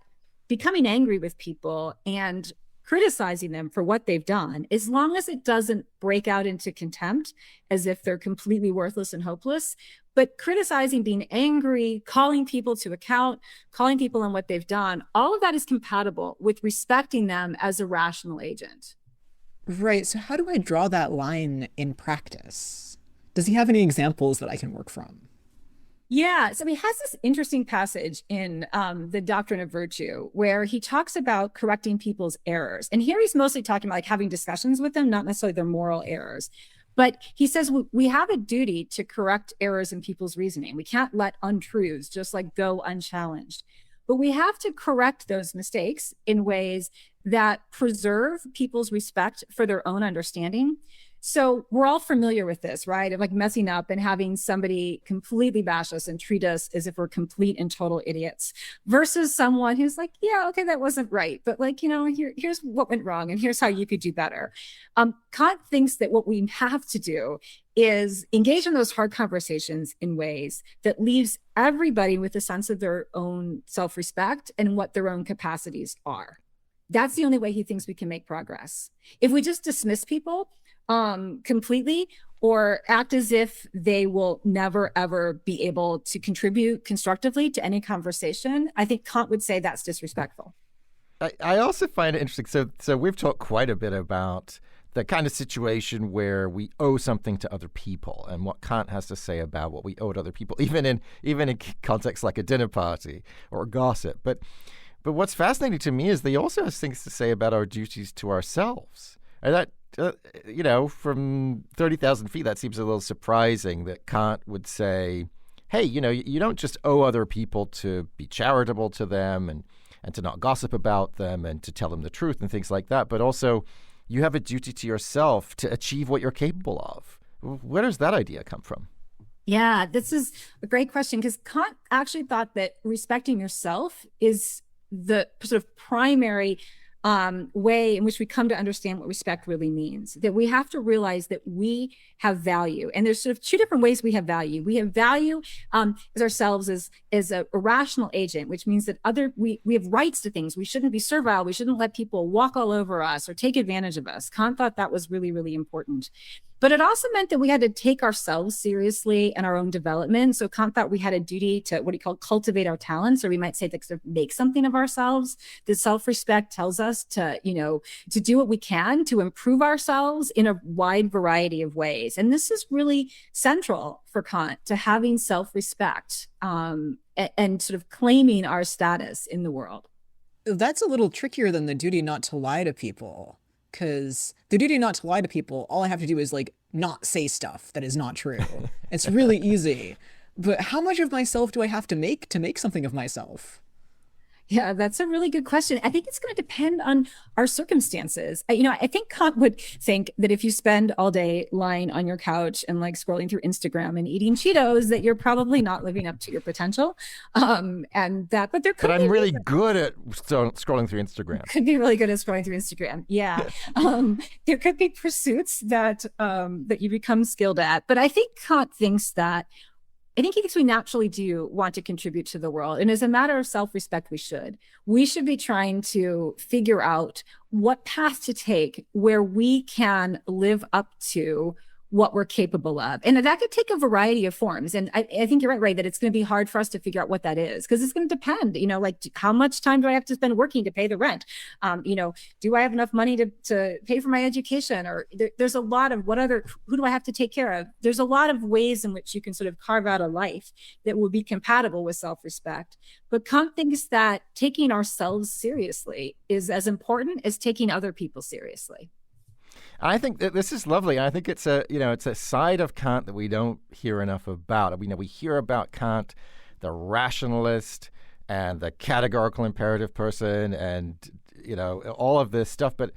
[SPEAKER 5] becoming angry with people and criticizing them for what they've done, as long as it doesn't break out into contempt as if they're completely worthless and hopeless, but criticizing, being angry, calling people to account, calling people on what they've done, all of that is compatible with respecting them as a rational agent.
[SPEAKER 3] Right. So how do I draw that line in practice? Does he have any examples that I can work from?
[SPEAKER 5] Yeah, so he has this interesting passage in the Doctrine of Virtue where he talks about correcting people's errors. And here he's mostly talking about having discussions with them, not necessarily their moral errors. But he says we have a duty to correct errors in people's reasoning. We can't let untruths just go unchallenged. But we have to correct those mistakes in ways that preserve people's respect for their own understanding. So we're all familiar with this, right? Of messing up and having somebody completely bash us and treat us as if we're complete and total idiots, versus someone who's yeah, okay, that wasn't right, but here's what went wrong and here's how you could do better. Kant thinks that what we have to do is engage in those hard conversations in ways that leaves everybody with a sense of their own self-respect and what their own capacities are. That's the only way he thinks we can make progress. If we just dismiss people completely or act as if they will never, ever be able to contribute constructively to any conversation, I think Kant would say that's disrespectful.
[SPEAKER 1] I also find it interesting. So we've talked quite a bit about the kind of situation where we owe something to other people and what Kant has to say about what we owe to other people, even in contexts like a dinner party or gossip. But what's fascinating to me is he also has things to say about our duties to ourselves. And that, from 30,000 feet, that seems a little surprising that Kant would say, hey, you don't just owe other people to be charitable to them and to not gossip about them and to tell them the truth and things like that, but also you have a duty to yourself to achieve what you're capable of. Where does that idea come from?
[SPEAKER 5] Yeah, this is a great question because Kant actually thought that respecting yourself is the sort of primary way in which we come to understand what respect really means. That we have to realize that we have value, and there's sort of two different ways we have value. We have value as ourselves as a rational agent, which means that we have rights to things. We shouldn't be servile. We shouldn't let people walk all over us or take advantage of us. Kant thought that was really, really important. But it also meant that we had to take ourselves seriously and our own development. So Kant thought we had a duty to what he called cultivate our talents, or we might say to sort of make something of ourselves. The self-respect tells us to, to do what we can to improve ourselves in a wide variety of ways. And this is really central for Kant to having self-respect and sort of claiming our status in the world.
[SPEAKER 3] That's a little trickier than the duty not to lie to people. Because the duty not to lie to people, all I have to do is like not say stuff that is not true. It's really easy. But how much of myself do I have to make something of myself?
[SPEAKER 5] Yeah, that's a really good question. I think it's going to depend on our circumstances. I think Kant would think that if you spend all day lying on your couch and like scrolling through Instagram and eating Cheetos, that you're probably not living up to your potential. But
[SPEAKER 1] I'm really good at scrolling through Instagram.
[SPEAKER 5] Could be really good at scrolling through Instagram. Yeah. There could be pursuits that you become skilled at. But I think Kant thinks he thinks we naturally do want to contribute to the world. And as a matter of self-respect, we should. We should be trying to figure out what path to take where we can live up to what we're capable of. And that could take a variety of forms. And I think you're right, that it's going to be hard for us to figure out what that is, because it's going to depend, like how much time do I have to spend working to pay the rent? Do I have enough money to pay for my education? Or there's a lot of who do I have to take care of? There's a lot of ways in which you can sort of carve out a life that will be compatible with self-respect. But Kant thinks that taking ourselves seriously is as important as taking other people seriously.
[SPEAKER 1] I think that this is lovely. I think it's a side of Kant that we don't hear enough about. We hear about Kant, the rationalist and the categorical imperative person, and all of this stuff. But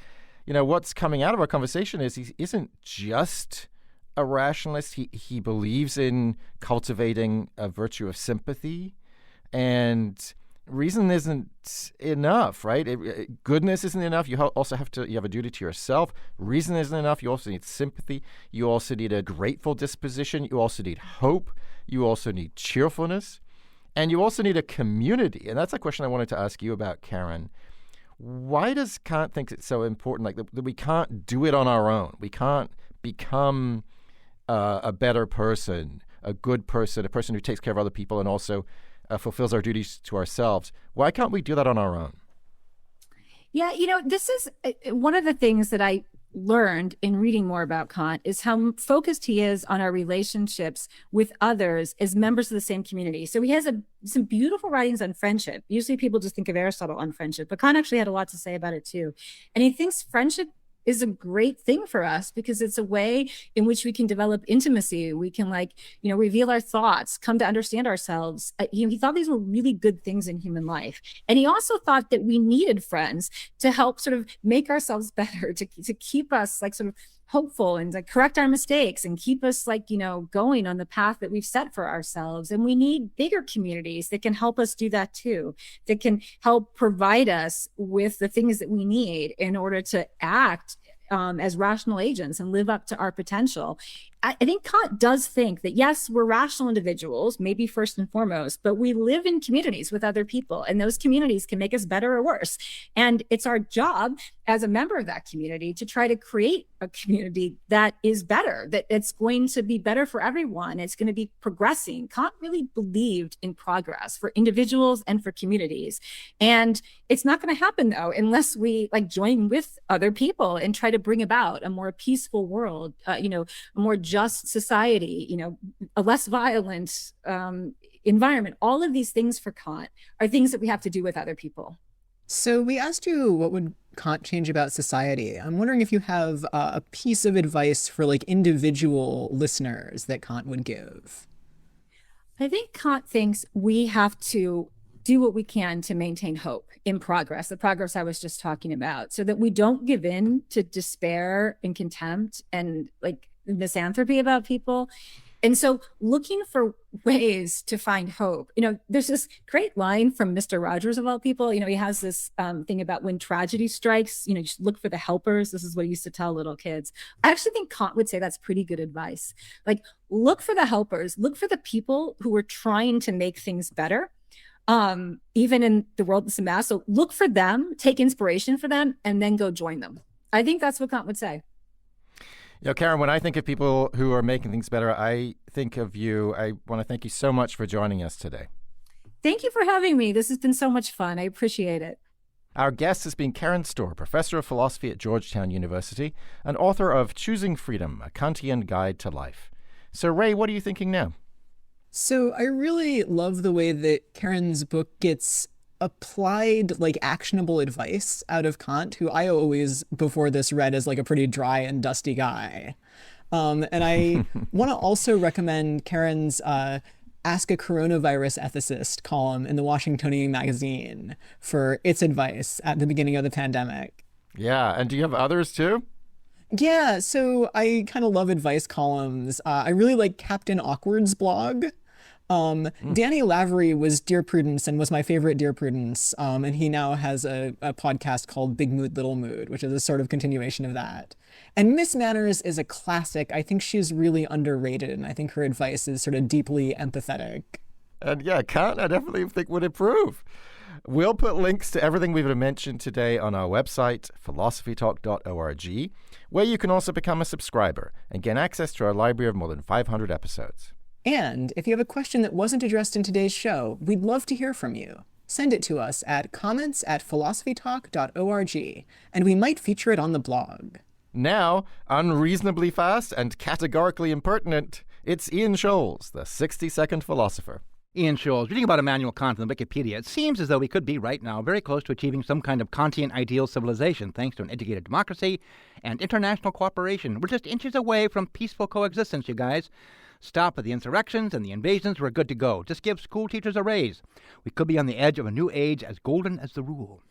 [SPEAKER 1] what's coming out of our conversation is he isn't just a rationalist. He believes in cultivating a virtue of sympathy, and reason isn't enough, right? Goodness isn't enough. You also have a duty to yourself. Reason isn't enough. You also need sympathy. You also need a grateful disposition. You also need hope. You also need cheerfulness. And you also need a community. And that's a question I wanted to ask you about, Karen. Why does Kant think it's so important, that we can't do it on our own? We can't become a better person, a good person, a person who takes care of other people and also fulfills our duties to ourselves. Why can't we do that on our own?
[SPEAKER 5] Yeah, this is one of the things that I learned in reading more about Kant is how focused he is on our relationships with others as members of the same community. So he has some beautiful writings on friendship. Usually people just think of Aristotle on friendship, but Kant actually had a lot to say about it too. And he thinks friendship is a great thing for us because it's a way in which we can develop intimacy. We can reveal our thoughts, come to understand ourselves. He thought these were really good things in human life. And he also thought that we needed friends to help sort of make ourselves better, to keep us sort of hopeful and to correct our mistakes and keep us going on the path that we've set for ourselves. And we need bigger communities that can help us do that too, that can help provide us with the things that we need in order to act as rational agents and live up to our potential. I think Kant does think that, yes, we're rational individuals, maybe first and foremost, but we live in communities with other people, and those communities can make us better or worse. And it's our job as a member of that community to try to create a community that is better, that it's going to be better for everyone. It's going to be progressing. Kant really believed in progress for individuals and for communities. And it's not going to happen, though, unless we join with other people and try to bring about a more peaceful world, a more just society, a less violent environment. All of these things for Kant are things that we have to do with other people.
[SPEAKER 3] So we asked you what would Kant change about society. I'm wondering if you have a piece of advice for individual listeners that Kant would give.
[SPEAKER 5] I think Kant thinks we have to do what we can to maintain hope in progress, the progress I was just talking about, so that we don't give in to despair and contempt and misanthropy about people. And so looking for ways to find hope, there's this great line from Mr. Rogers of all people. He has this thing about when tragedy strikes, you should look for the helpers. This is what he used to tell little kids. I actually think Kant would say that's pretty good advice. Like, look for the helpers, look for the people who are trying to make things better. Even in the world that's a mess. So look for them, take inspiration for them, and then go join them. I think that's what Kant would say.
[SPEAKER 1] Karen, when I think of people who are making things better, I think of you. I want to thank you so much for joining us today.
[SPEAKER 5] Thank you for having me. This has been so much fun. I appreciate it.
[SPEAKER 1] Our guest has been Karen Stohr, professor of philosophy at Georgetown University and author of Choosing Freedom, a Kantian Guide to Life. So, Ray, what are you thinking now?
[SPEAKER 3] So I really love the way that Karen's book gets applied like actionable advice out of Kant, who I always before this read as like a pretty dry and dusty guy. And I want to also recommend Karen's Ask a Coronavirus Ethicist column in the Washingtonian magazine for its advice at the beginning of the pandemic.
[SPEAKER 1] Yeah, and do you have others too?
[SPEAKER 3] Yeah, so I kind of love advice columns. I really like Captain Awkward's blog. Danny Lavery was Dear Prudence and was my favorite Dear Prudence. And he now has a podcast called Big Mood, Little Mood, which is a sort of continuation of that. And Miss Manners is a classic. I think she's really underrated, and I think her advice is sort of deeply empathetic.
[SPEAKER 1] And yeah, Kant, I definitely think would improve. We'll put links to everything we've mentioned today on our website, philosophytalk.org, where you can also become a subscriber and gain access to our library of more than 500 episodes.
[SPEAKER 3] And if you have a question that wasn't addressed in today's show, we'd love to hear from you. Send it to us at comments@philosophytalk.org, and we might feature it on the blog.
[SPEAKER 1] Now, unreasonably fast and categorically impertinent, it's Ian Scholes, the 60-second philosopher.
[SPEAKER 12] Ian Scholes, reading about Immanuel Kant on Wikipedia, it seems as though we could be right now very close to achieving some kind of Kantian ideal civilization thanks to an educated democracy and international cooperation. We're just inches away from peaceful coexistence, you guys. Stop at the insurrections and the invasions, we're good to go. Just give school teachers a raise. We could be on the edge of a new age as golden as the rule.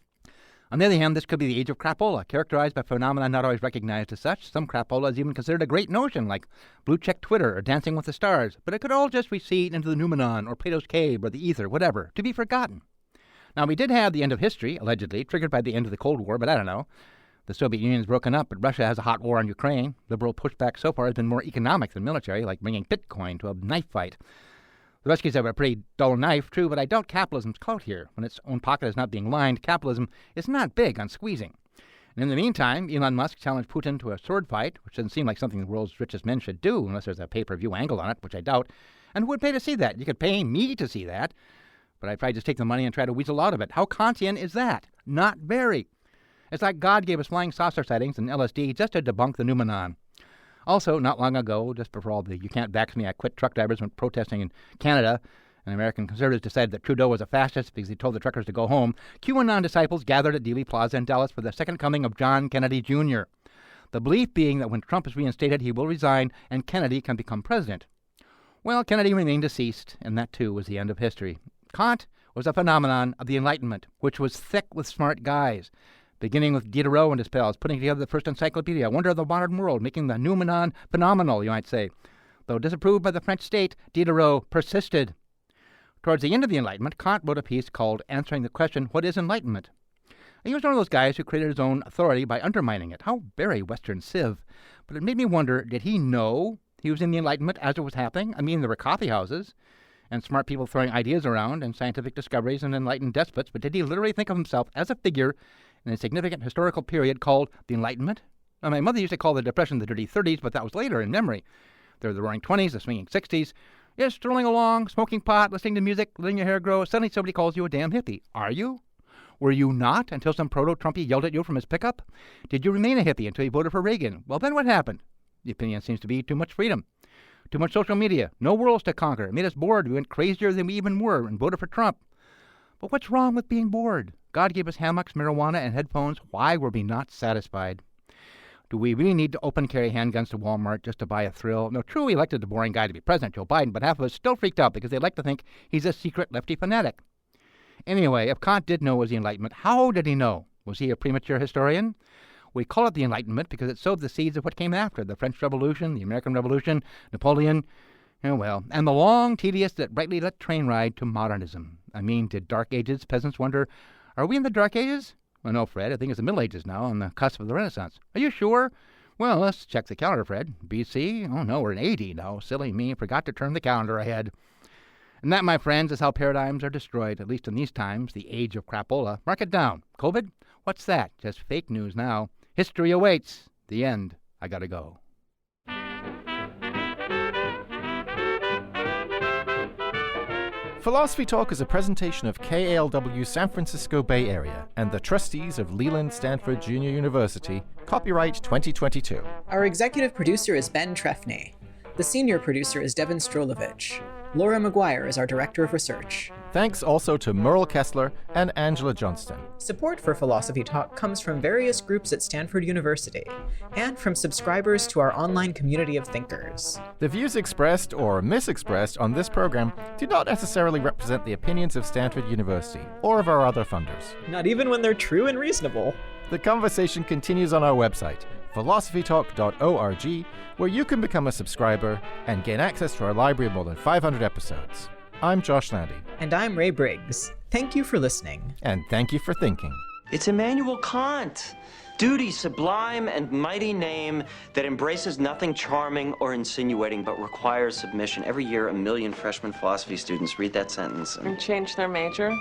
[SPEAKER 12] On the other hand, this could be the age of crapola, characterized by phenomena not always recognized as such. Some crapola is even considered a great notion, like blue-check Twitter or Dancing with the Stars, but it could all just recede into the noumenon or Plato's cave or the ether, whatever, to be forgotten. Now, we did have the end of history, allegedly, triggered by the end of the Cold War, but I don't know. The Soviet Union's broken up, but Russia has a hot war on Ukraine. Liberal pushback so far has been more economic than military, like bringing Bitcoin to a knife fight. The Ruskies have a pretty dull knife, true, but I doubt capitalism's clout here. When its own pocket is not being lined, capitalism is not big on squeezing. And in the meantime, Elon Musk challenged Putin to a sword fight, which doesn't seem like something the world's richest men should do, unless there's a pay-per-view angle on it, which I doubt. And who would pay to see that? You could pay me to see that, but I'd probably just take the money and try to weasel out of it. How Kantian is that? Not very. It's like God gave us flying saucer sightings and LSD just to debunk the noumenon. Also, not long ago, just before all the "you can't vax me, I quit" truck drivers went protesting in Canada, and American conservatives decided that Trudeau was a fascist because he told the truckers to go home, QAnon disciples gathered at Dealey Plaza in Dallas for the second coming of John Kennedy Jr. The belief being that when Trump is reinstated, he will resign and Kennedy can become president. Well, Kennedy remained deceased, and that too was the end of history. Kant was a phenomenon of the Enlightenment, which was thick with smart guys. Beginning with Diderot and his pals, putting together the first encyclopedia, a wonder of the modern world, making the noumenon phenomenal, you might say. Though disapproved by the French state, Diderot persisted. Towards the end of the Enlightenment, Kant wrote a piece called Answering the Question, What is Enlightenment? He was one of those guys who created his own authority by undermining it. How very Western civ. But it made me wonder, did he know he was in the Enlightenment as it was happening? I mean, there were coffee houses and smart people throwing ideas around and scientific discoveries and enlightened despots, but did he literally think of himself as a figure in a significant historical period called the Enlightenment? Now, my mother used to call the Depression the Dirty 30s, but that was later in memory. There were the Roaring 20s, the Swinging 60s. You're strolling along, smoking pot, listening to music, letting your hair grow. Suddenly somebody calls you a damn hippie. Are you? Were you not until some proto-Trumpy yelled at you from his pickup? Did you remain a hippie until you voted for Reagan? Well, then what happened? The opinion seems to be too much freedom. Too much social media. No worlds to conquer. It made us bored. We went crazier than we even were and voted for Trump. But what's wrong with being bored? God gave us hammocks, marijuana, and headphones. Why were we not satisfied? Do we really need to open carry handguns to Walmart just to buy a thrill? No, true, we elected the boring guy to be president, Joe Biden, but half of us still freaked out because they like to think he's a secret lefty fanatic. Anyway, if Kant did know it was the Enlightenment, how did he know? Was he a premature historian? We call it the Enlightenment because it sowed the seeds of what came after, the French Revolution, the American Revolution, Napoleon. Oh, well, and the long, tedious, yet brightly lit train ride to modernism. I mean, did Dark Ages peasants wonder, are we in the Dark Ages? Well, no, Fred, I think it's the Middle Ages now, on the cusp of the Renaissance. Are you sure? Well, let's check the calendar, Fred. BC? Oh, no, we're in AD now. Silly me, forgot to turn the calendar ahead. And that, my friends, is how paradigms are destroyed, at least in these times, the age of crapola. Mark it down. COVID? What's that? Just fake news now. History awaits. The end. I gotta go.
[SPEAKER 1] Philosophy Talk is a presentation of KALW San Francisco Bay Area and the trustees of Leland Stanford Junior University, copyright 2022.
[SPEAKER 3] Our executive producer is Ben Trefny. The senior producer is Devin Strolovich. Laura McGuire is our director of research.
[SPEAKER 1] Thanks also to Merle Kessler and Angela Johnston.
[SPEAKER 3] Support for Philosophy Talk comes from various groups at Stanford University and from subscribers to our online community of thinkers.
[SPEAKER 1] The views expressed or misexpressed on this program do not necessarily represent the opinions of Stanford University or of our other funders.
[SPEAKER 3] Not even when they're true and reasonable.
[SPEAKER 1] The conversation continues on our website, philosophytalk.org, where you can become a subscriber and gain access to our library of more than 500 episodes. I'm Josh Landy.
[SPEAKER 3] And I'm Ray Briggs. Thank you for listening.
[SPEAKER 1] And thank you for thinking.
[SPEAKER 13] It's Immanuel Kant. Duty, sublime and mighty name that embraces nothing charming or insinuating but requires submission. Every year, 1 million freshman philosophy students read that sentence
[SPEAKER 14] and change their major.